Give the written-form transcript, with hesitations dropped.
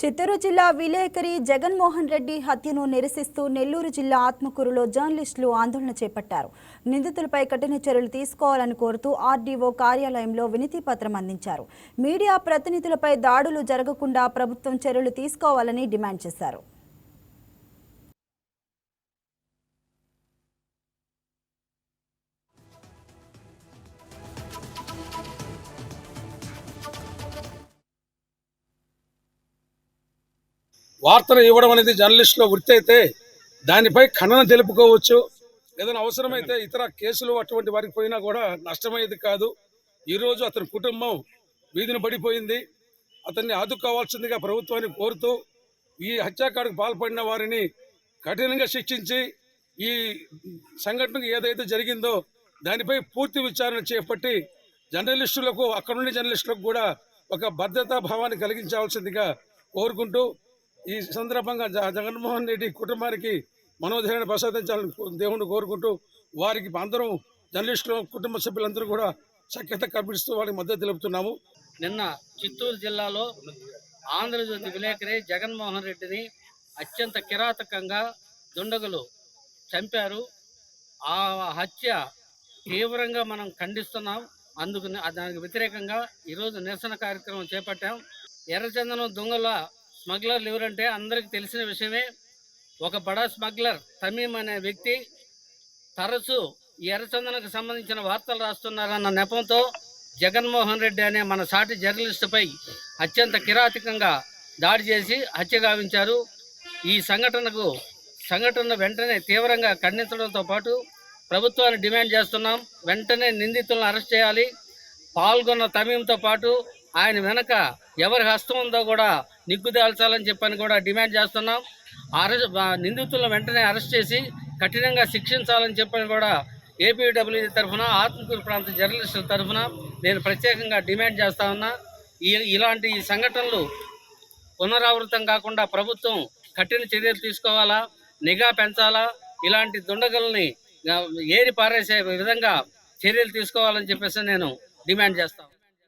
చిత్తూరు జిల్లా విలేకరి జగన్మోహన్ రెడ్డి హత్యను నిరసిస్తూ నెల్లూరు జిల్లా ఆత్మకూరులో జర్నలిస్టులు ఆందోళన చేపట్టారు. నిందితులపై కఠిన చర్యలు తీసుకోవాలని కోరుతూ ఆర్డీఓ కార్యాలయంలో వినతి పత్రం అందించారు. మీడియా ప్రతినిధులపై దాడులు జరగకుండా ప్రభుత్వం చర్యలు తీసుకోవాలని డిమాండ్ చేశారు. వార్తలు ఇవ్వడం అనేది జర్నలిస్టుల వృత్తి అయితే దానిపై ఖండన తెలుపుకోవచ్చు. ఏదైనా అవసరమైతే ఇతర కేసులు అటువంటి వారికి పోయినా కూడా నష్టమయ్యేది కాదు. ఈరోజు అతని కుటుంబం వీధిని పడిపోయింది. అతన్ని ఆదుకోవాల్సిందిగా ప్రభుత్వాన్ని కోరుతూ ఈ హత్యాకాండకు పాల్పడిన వారిని కఠినంగా శిక్షించి ఈ సంఘటనకు ఏదైతే జరిగిందో దానిపై పూర్తి విచారణ చేపట్టి జర్నలిస్టులకు అక్కడుండే జర్నలిస్టులకు కూడా ఒక భద్రతా భావాన్ని కలిగించాల్సిందిగా కోరుకుంటూ ఈ సందర్భంగా జగన్మోహన్ రెడ్డి కుటుంబానికి మనోధైర్యాన్ని ప్రసాదించాలని దేవుణ్ణి కోరుకుంటూ వారికి అందరం జర్నలిస్టులు కుటుంబ సభ్యులందరూ కూడా సఖ్యత కల్పిస్తూ వారికి మద్దతు తెలుపుతున్నాము. నిన్న చిత్తూరు జిల్లాలో ఆంధ్రజ్యోతి విలేకరి జగన్మోహన్ రెడ్డిని అత్యంత కిరాతకంగా దుండగులు చంపారు. ఆ హత్య తీవ్రంగా మనం ఖండిస్తున్నాం. అందుకు దానికి వ్యతిరేకంగా ఈరోజు నిరసన కార్యక్రమం చేపట్టాం. ఎర్రచందనం దొంగల స్మగ్లర్లు ఎవరంటే అందరికీ తెలిసిన విషయమే. ఒక బడా స్మగ్లర్ తమీం అనే వ్యక్తి తరచూ ఈ ఎర్రచందనకు సంబంధించిన వార్తలు రాస్తున్నారన్న నెపంతో జగన్మోహన్ రెడ్డి అనే మన సాటి జర్నలిస్టుపై అత్యంత కిరాతకంగా దాడి చేసి హత్య గావించారు. ఈ సంఘటన వెంటనే తీవ్రంగా ఖండించడంతో పాటు ప్రభుత్వాన్ని డిమాండ్ చేస్తున్నాం. వెంటనే నిందితులను అరెస్ట్ చేయాలి. పాల్గొన్న తమీంతో పాటు ఆయన వెనక ఎవరి హస్తం ఉందో కూడా నిగ్గుదాల్చాలని చెప్పని కూడా డిమాండ్ చేస్తున్నాం. నిందితులను వెంటనే అరెస్ట్ చేసి కఠినంగా శిక్షించాలని చెప్పని కూడా ఏపీడబ్ల్యూజీ తరఫున ఆత్మకూరు ప్రాంత జర్నలిస్టుల తరఫున నేను ప్రత్యేకంగా డిమాండ్ చేస్తా ఉన్నా. ఇలాంటి సంఘటనలు పునరావృతం కాకుండా ప్రభుత్వం కఠిన చర్యలు తీసుకోవాలా, నిఘా పెంచాలా, ఇలాంటి దుండగుల్ని ఏరి పారేసే విధంగా చర్యలు తీసుకోవాలని చెప్పేసి నేను డిమాండ్ చేస్తాను.